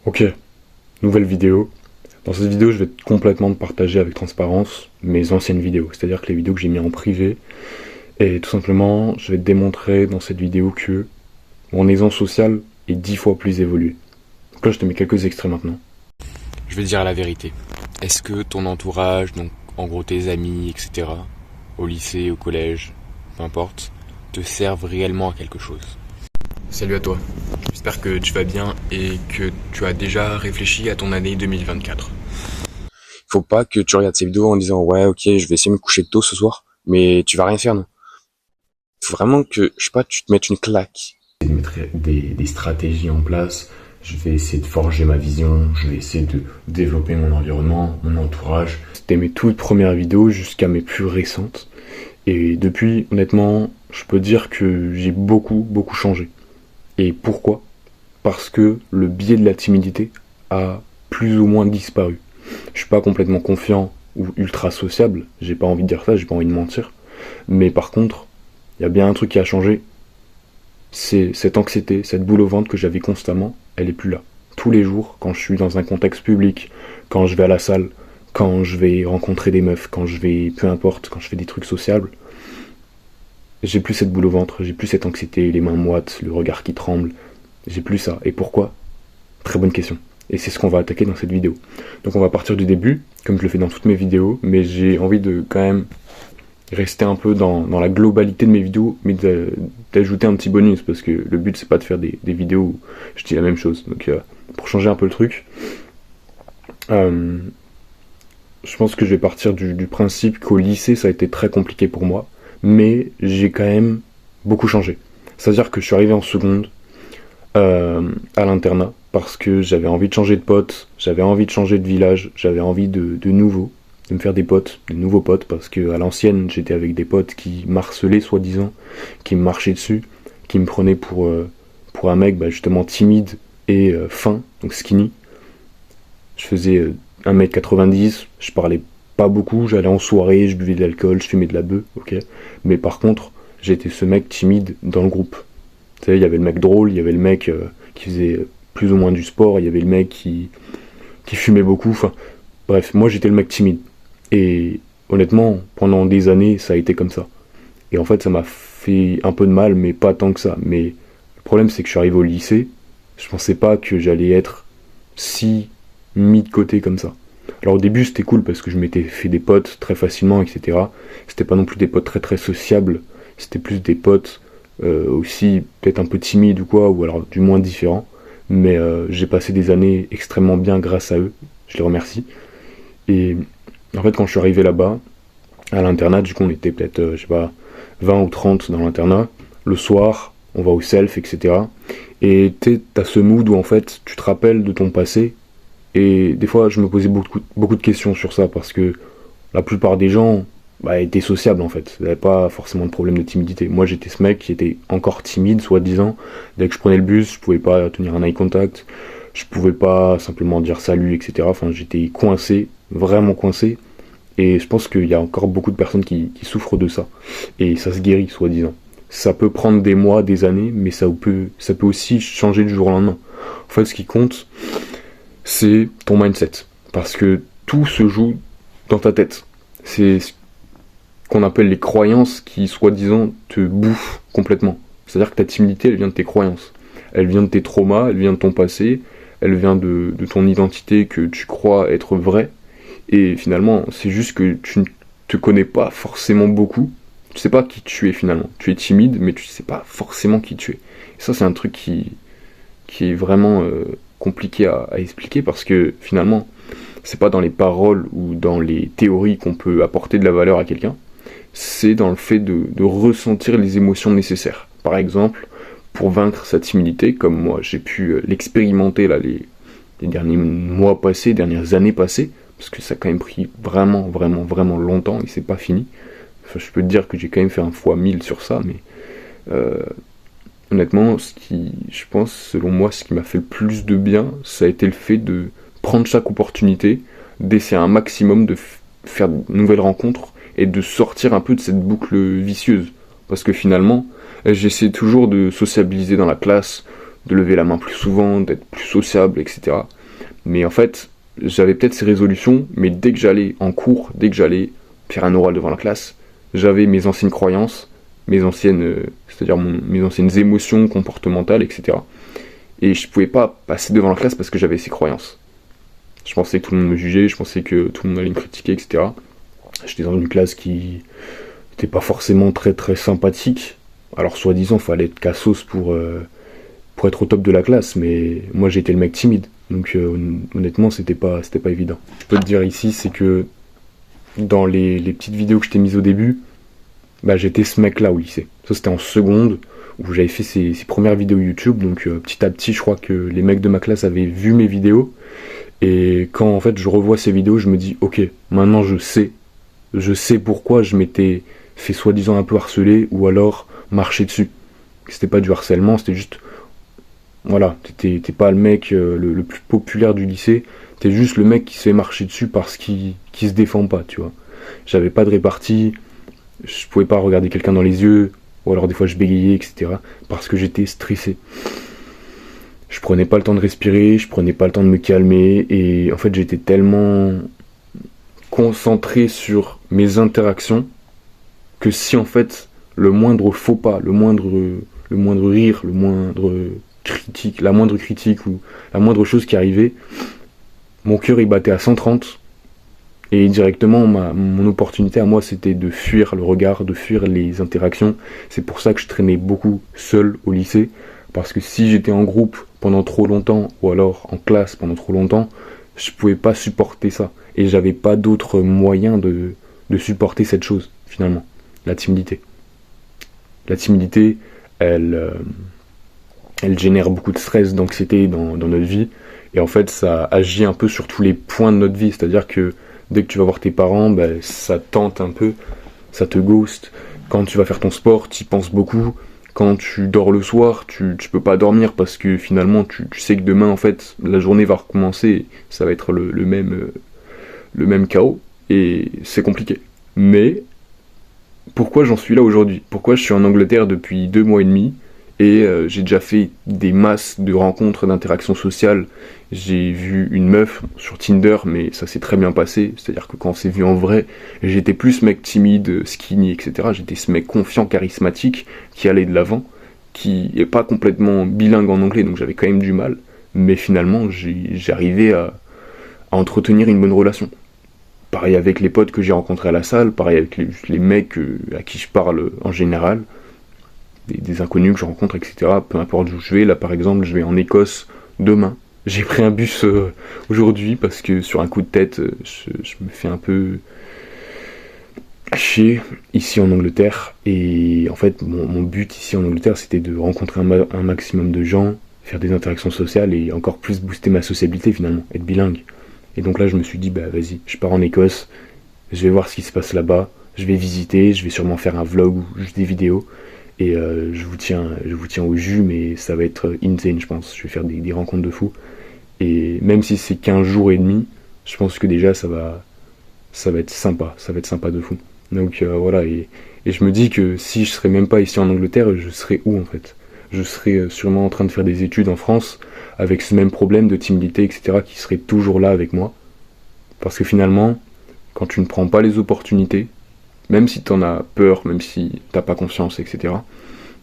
Ok, nouvelle vidéo. Dans cette vidéo, je vais complètement te partager avec transparence mes anciennes vidéos, c'est-à-dire que les vidéos que j'ai mis en privé. Et tout simplement, je vais te démontrer dans cette vidéo que mon aisance sociale est 10 fois plus évoluée. Donc là, je te mets quelques extraits maintenant. Je vais te dire la vérité. Est-ce que ton entourage, donc en gros tes amis, etc., au lycée, au collège, peu importe, te servent réellement à quelque chose? Salut à toi. J'espère que tu vas bien et que tu as déjà réfléchi à ton année 2024. Faut pas que tu regardes ces vidéos en disant ouais ok je vais essayer de me coucher tôt ce soir, mais tu vas rien faire non. Faut vraiment que, je sais pas, tu te mettes une claque. Je vais mettre des stratégies en place, je vais essayer de forger ma vision, je vais essayer de développer mon environnement, mon entourage. C'était mes toutes premières vidéos jusqu'à mes plus récentes. Et depuis, honnêtement, je peux dire que j'ai beaucoup changé. Et pourquoi ? Parce que le biais de la timidité a plus ou moins disparu. Je suis pas complètement confiant ou ultra sociable, j'ai pas envie de dire ça, j'ai pas envie de mentir. Mais par contre, il y a bien un truc qui a changé, c'est cette anxiété, cette boule au ventre que j'avais constamment, elle est plus là. Tous les jours, quand je suis dans un contexte public, quand je vais à la salle, quand je vais rencontrer des meufs, quand je vais, peu importe, quand je fais des trucs sociables, j'ai plus cette boule au ventre, j'ai plus cette anxiété, les mains moites, le regard qui tremble, j'ai plus ça. Et pourquoi ? Très bonne question. Et c'est ce qu'on va attaquer dans cette vidéo. Donc on va partir du début, comme je le fais dans toutes mes vidéos, mais j'ai envie de quand même rester un peu dans la globalité de mes vidéos, mais d'ajouter un petit bonus, parce que le but c'est pas de faire des vidéos où je dis la même chose. Donc pour changer un peu le truc, je pense que je vais partir du principe qu'au lycée ça a été très compliqué pour moi, mais j'ai quand même beaucoup changé. C'est-à-dire que je suis arrivé en seconde à l'internat, parce que j'avais envie de changer de potes, j'avais envie de changer de village, j'avais envie de me faire des potes, de nouveaux potes, parce que à l'ancienne j'étais avec des potes qui m'harcelaient soi-disant, qui me marchaient dessus, qui me prenaient pour un mec justement timide et fin, donc skinny. Je faisais 1m90, je parlais pas beaucoup, j'allais en soirée, je buvais de l'alcool, je fumais de la beuh, ok. Mais par contre, j'étais ce mec timide dans le groupe. Tu sais, il y avait le mec drôle, il y avait le mec qui faisait plus ou moins du sport, il y avait le mec qui fumait beaucoup, enfin bref, moi j'étais le mec timide. Et honnêtement, pendant des années, ça a été comme ça. Et en fait, ça m'a fait un peu de mal, mais pas tant que ça. Mais le problème, c'est que je suis arrivé au lycée, je pensais pas que j'allais être si mis de côté comme ça. Alors au début, c'était cool parce que je m'étais fait des potes très facilement, etc. C'était pas non plus des potes très sociables, c'était plus des potes aussi peut-être un peu timides ou quoi, ou alors du moins différents. Mais j'ai passé des années extrêmement bien grâce à eux, je les remercie. Et en fait, quand je suis arrivé là-bas, à l'internat, du coup on était peut-être, je sais pas, 20 ou 30 dans l'internat. Le soir, on va au self, etc. Et t'as ce mood où en fait, tu te rappelles de ton passé. Et des fois, je me posais beaucoup de questions sur ça, parce que la plupart des gens étaient sociables en fait. Ils n'avaient pas forcément de problème de timidité. Moi, j'étais ce mec qui était encore timide, soi-disant. Dès que je prenais le bus, je pouvais pas tenir un eye contact. Je pouvais pas simplement dire salut, etc. Enfin, j'étais coincé, vraiment coincé. Et je pense qu'il y a encore beaucoup de personnes qui souffrent de ça. Et ça se guérit, soi-disant. Ça peut prendre des mois, des années, mais ça peut aussi changer du jour au lendemain. En fait, ce qui compte, c'est ton mindset. Parce que tout se joue dans ta tête. C'est ce qu'on appelle les croyances qui, soi-disant, te bouffent complètement. C'est-à-dire que ta timidité, elle vient de tes croyances. Elle vient de tes traumas, elle vient de ton passé, elle vient de ton identité que tu crois être vraie. Et finalement, c'est juste que tu ne te connais pas forcément beaucoup. Tu sais pas qui tu es finalement. Tu es timide, mais tu sais pas forcément qui tu es. Et ça, c'est un truc qui est vraiment compliqué à expliquer, parce que finalement, c'est pas dans les paroles ou dans les théories qu'on peut apporter de la valeur à quelqu'un. C'est dans le fait de ressentir les émotions nécessaires. Par exemple, pour vaincre sa timidité, comme moi j'ai pu l'expérimenter là les derniers mois passés, dernières années passées, parce que ça a quand même pris vraiment longtemps et c'est pas fini. Enfin, je peux te dire que j'ai quand même fait un fois 1000 sur ça, mais honnêtement, je pense, selon moi, ce qui m'a fait le plus de bien, ça a été le fait de prendre chaque opportunité, d'essayer un maximum de faire de nouvelles rencontres et de sortir un peu de cette boucle vicieuse. Parce que finalement, j'essaie toujours de sociabiliser dans la classe, de lever la main plus souvent, d'être plus sociable, etc. Mais en fait, j'avais peut-être ces résolutions, mais dès que j'allais en cours, dès que j'allais faire un oral devant la classe, j'avais mes anciennes croyances, mes anciennes, mes anciennes émotions comportementales, etc. Et je pouvais pas passer devant la classe parce que j'avais ces croyances. Je pensais que tout le monde me jugeait, je pensais que tout le monde allait me critiquer, etc. J'étais dans une classe qui n'était pas forcément très très sympathique. Alors soi-disant, fallait être cassos pour être au top de la classe, mais moi j'étais le mec timide. Donc honnêtement, c'était pas évident. Je peux te dire ici, c'est que dans les petites vidéos que je t'ai mises au début, bah, j'étais ce mec-là au lycée. Ça, c'était en seconde, où j'avais fait ces premières vidéos YouTube. Donc petit à petit, je crois que les mecs de ma classe avaient vu mes vidéos. Et quand en fait je revois ces vidéos, je me dis, ok, maintenant je sais pourquoi je m'étais fait soi-disant un peu harceler ou alors marcher dessus. C'était pas du harcèlement, c'était juste, voilà, t'es pas le mec le plus populaire du lycée, t'es juste le mec qui se fait marcher dessus parce qu'il se défend pas, tu vois. J'avais pas de répartie, je pouvais pas regarder quelqu'un dans les yeux, ou alors des fois je bégayais, etc. parce que j'étais stressé. Je prenais pas le temps de respirer, je prenais pas le temps de me calmer, et en fait j'étais tellement concentré sur mes interactions que si en fait le moindre faux pas, le moindre rire, la moindre critique ou la moindre chose qui arrivait, mon cœur il battait à 130 et directement mon opportunité à moi c'était de fuir le regard, de fuir les interactions. C'est pour ça que je traînais beaucoup seul au lycée, parce que si j'étais en groupe pendant trop longtemps ou alors en classe pendant trop longtemps, je pouvais pas supporter ça et j'avais pas d'autre moyen de supporter cette chose finalement, la timidité. La timidité, elle génère beaucoup de stress, d'anxiété dans notre vie, et en fait ça agit un peu sur tous les points de notre vie, c'est-à-dire que dès que tu vas voir tes parents, ben, ça tente un peu, ça te ghost. Quand tu vas faire ton sport, tu y penses beaucoup. Quand tu dors le soir, tu peux pas dormir parce que finalement tu sais que demain en fait la journée va recommencer, et ça va être le même chaos, et c'est compliqué. Mais pourquoi j'en suis là aujourd'hui? Pourquoi je suis en Angleterre depuis 2 mois et demi et j'ai déjà fait des masses de rencontres, d'interactions sociales. J'ai vu une meuf sur Tinder, mais ça s'est très bien passé. C'est-à-dire que quand on s'est vu en vrai, j'étais plus mec timide, skinny, etc. J'étais ce mec confiant, charismatique, qui allait de l'avant, qui est pas complètement bilingue en anglais, donc j'avais quand même du mal. Mais finalement, j'arrivais à entretenir une bonne relation. Pareil avec les potes que j'ai rencontrés à la salle, pareil avec les mecs à qui je parle en général, des inconnus que je rencontre, etc. Peu importe où je vais, là par exemple, je vais en Écosse demain. J'ai pris un bus aujourd'hui parce que sur un coup de tête, je me fais un peu chier ici en Angleterre. Et en fait, mon but ici en Angleterre, c'était de rencontrer un maximum de gens, faire des interactions sociales et encore plus booster ma sociabilité finalement, être bilingue. Et donc là, je me suis dit, bah vas-y, je pars en Écosse, je vais voir ce qui se passe là-bas, je vais visiter, je vais sûrement faire un vlog ou juste des vidéos. Et je vous tiens au jus, mais ça va être insane, je pense. Je vais faire des rencontres de fous. Et même si c'est 15 jours et demi, je pense que déjà ça va être sympa. Ça va être sympa de fou. Donc voilà, et je me dis que si je serais même pas ici en Angleterre, je serais où en fait? Je serais sûrement en train de faire des études en France, avec ce même problème de timidité, etc., qui serait toujours là avec moi. Parce que finalement, quand tu ne prends pas les opportunités, même si t'en as peur, même si t'as pas confiance, etc.,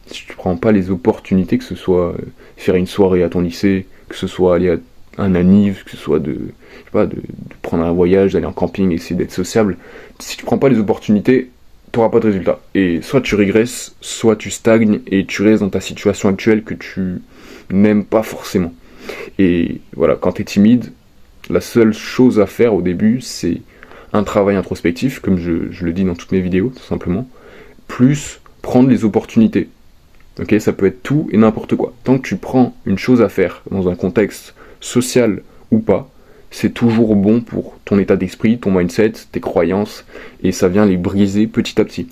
si tu prends pas les opportunités, que ce soit faire une soirée à ton lycée, que ce soit aller à un anniv, que ce soit de prendre un voyage, d'aller en camping, essayer d'être sociable, si tu prends pas les opportunités, t'auras pas de résultat. Et soit tu régresses, soit tu stagnes et tu restes dans ta situation actuelle que tu n'aimes pas forcément. Et voilà, quand t'es timide, la seule chose à faire au début, c'est un travail introspectif, comme je le dis dans toutes mes vidéos, tout simplement, plus prendre les opportunités. Ok, ça peut être tout et n'importe quoi. Tant que tu prends une chose à faire dans un contexte social ou pas, c'est toujours bon pour ton état d'esprit, ton mindset, tes croyances, et ça vient les briser petit à petit.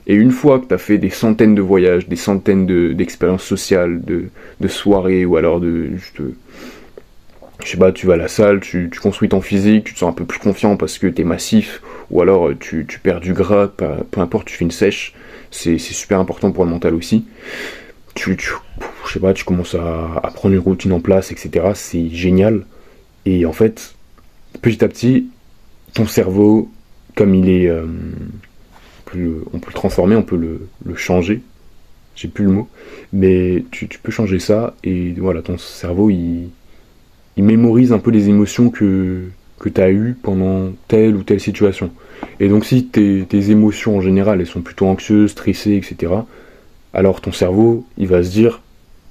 Et une fois que tu as fait des centaines de voyages, des centaines d'expériences sociales, de soirées, ou alors je sais pas, tu vas à la salle, tu construis ton physique, tu te sens un peu plus confiant parce que t'es massif, ou alors tu perds du gras, peu importe, tu fais une sèche, c'est super important pour le mental aussi. Je sais pas, tu commences à prendre une routine en place, etc. C'est génial. Et en fait, petit à petit, ton cerveau, comme il est... on peut le transformer, on peut le changer. J'ai plus le mot. Mais tu peux changer ça, et voilà, ton cerveau, il mémorise un peu les émotions que tu as eues pendant telle ou telle situation. Et donc si tes émotions en général, elles sont plutôt anxieuses, stressées, etc., alors ton cerveau, il va se dire,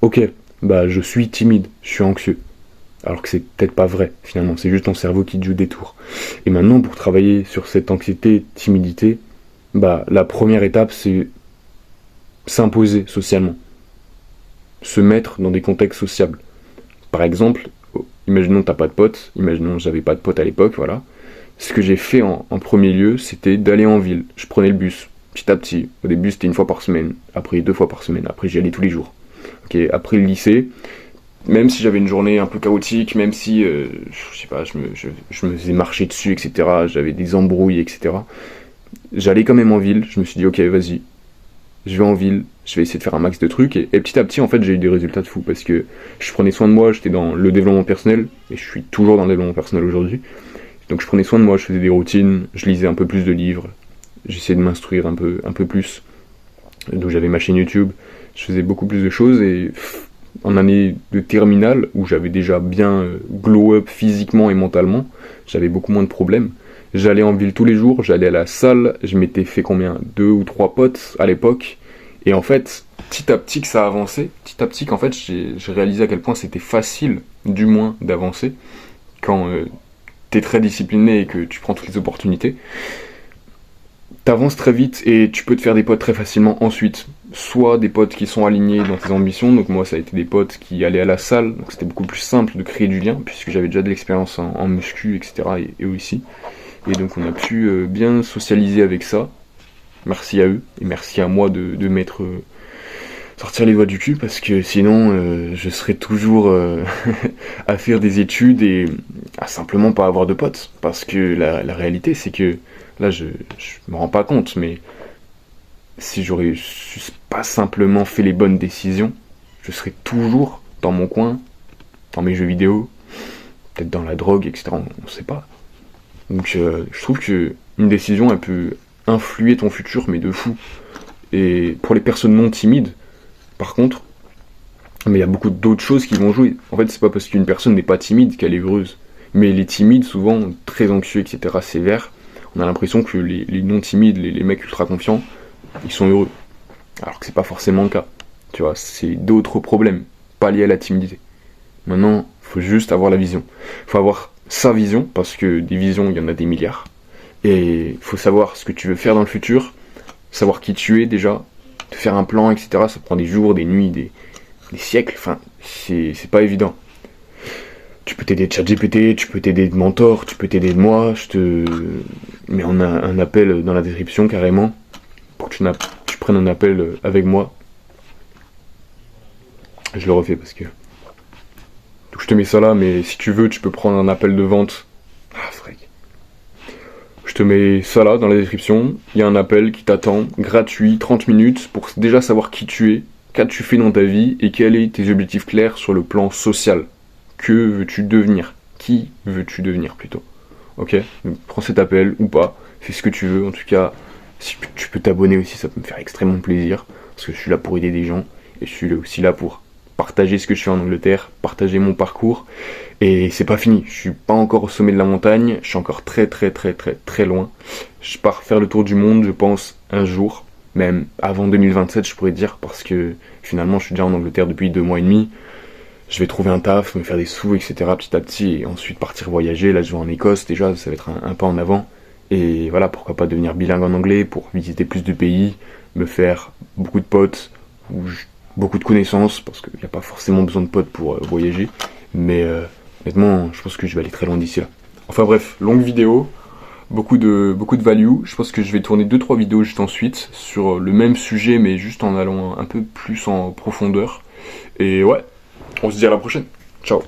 ok, bah je suis timide, je suis anxieux. Alors que c'est peut-être pas vrai, finalement, c'est juste ton cerveau qui te joue des tours. Et maintenant, pour travailler sur cette anxiété, timidité, bah la première étape, c'est s'imposer socialement. Se mettre dans des contextes sociables. Par exemple, imaginons que t'as pas de potes, imaginons que j'avais pas de potes à l'époque, voilà. Ce que j'ai fait en premier lieu, c'était d'aller en ville. Je prenais le bus, petit à petit. Au début, c'était 1 fois par semaine, après 2 fois par semaine, après j'y allais tous les jours. Ok, après le lycée, même si j'avais une journée un peu chaotique, même si, je sais pas, je me faisais marcher dessus, etc., j'avais des embrouilles, etc., j'allais quand même en ville, je me suis dit, ok, vas-y, je vais en ville, je vais essayer de faire un max de trucs, et petit à petit, en fait, j'ai eu des résultats de fou, parce que je prenais soin de moi, j'étais dans le développement personnel, et je suis toujours dans le développement personnel aujourd'hui, donc je prenais soin de moi, je faisais des routines, je lisais un peu plus de livres, j'essayais de m'instruire un peu plus, donc j'avais ma chaîne YouTube, je faisais beaucoup plus de choses, et en année de terminale, où j'avais déjà bien glow up physiquement et mentalement, j'avais beaucoup moins de problèmes. J'allais en ville tous les jours, j'allais à la salle, je m'étais fait combien 2 ou 3 potes à l'époque, et en fait, petit à petit que ça avançait, petit à petit qu'en fait j'ai réalisé à quel point c'était facile, du moins, d'avancer, quand t'es très discipliné et que tu prends toutes les opportunités. T'avances très vite et tu peux te faire des potes très facilement ensuite. Soit des potes qui sont alignés dans tes ambitions, donc moi ça a été des potes qui allaient à la salle, donc c'était beaucoup plus simple de créer du lien, puisque j'avais déjà de l'expérience en muscu, etc. et aussi. Et donc on a pu bien socialiser avec ça. Merci à eux, et merci à moi de m'être sortir les doigts du cul, parce que sinon je serais toujours à faire des études et à simplement pas avoir de potes. Parce que la réalité c'est que, là je me rends pas compte, mais si j'aurais pas simplement fait les bonnes décisions, je serais toujours dans mon coin, dans mes jeux vidéo, peut-être dans la drogue, etc. On sait pas. Donc je trouve que une décision, elle peut influer ton futur, mais de fou. Et pour les personnes non timides, par contre, mais il y a beaucoup d'autres choses qui vont jouer. En fait, c'est pas parce qu'une personne n'est pas timide qu'elle est heureuse. Mais les timides, souvent très anxieux, etc., sévères, on a l'impression que les non timides, les mecs ultra confiants, ils sont heureux. Alors que c'est pas forcément le cas. Tu vois, c'est d'autres problèmes, pas liés à la timidité. Maintenant, faut juste avoir la vision. Faut avoir sa vision, parce que des visions, il y en a des milliards. Et faut savoir ce que tu veux faire dans le futur, savoir qui tu es déjà, te faire un plan, etc. Ça prend des jours, des nuits, des siècles, enfin, c'est pas évident. Tu peux t'aider de ChatGPT, tu peux t'aider de mentor, tu peux t'aider de moi, mais on a un appel dans la description carrément, pour que tu prennes un appel avec moi. Je le refais parce que... Donc je te mets ça là, mais si tu veux, tu peux prendre un appel de vente. Ah, frère. Je te mets ça là dans la description, il y a un appel qui t'attend, gratuit, 30 minutes, pour déjà savoir qui tu es, qu'as-tu fait dans ta vie, et quels sont tes objectifs clairs sur le plan social. Que veux-tu devenir? Qui veux-tu devenir plutôt? Ok? Donc, prends cet appel ou pas, fais ce que tu veux, en tout cas, si tu peux t'abonner aussi, ça peut me faire extrêmement plaisir, parce que je suis là pour aider des gens, et je suis aussi là pour partager ce que je fais en Angleterre, partager mon parcours, et c'est pas fini, je suis pas encore au sommet de la montagne, je suis encore très loin, je pars faire le tour du monde, je pense, un jour, même avant 2027 je pourrais dire, parce que finalement je suis déjà en Angleterre depuis 2 mois et demi, je vais trouver un taf, me faire des sous, etc. petit à petit, et ensuite partir voyager, là je vais en Écosse déjà, ça va être un pas en avant, et voilà, pourquoi pas devenir bilingue en anglais, pour visiter plus de pays, me faire beaucoup de potes, beaucoup de connaissances, parce qu'il n'y a pas forcément besoin de potes pour voyager, mais honnêtement, je pense que je vais aller très loin d'ici là. Enfin bref, longue vidéo, beaucoup de value, je pense que je vais tourner 2-3 vidéos juste ensuite, sur le même sujet, mais juste en allant un peu plus en profondeur, et ouais, on se dit à la prochaine, ciao.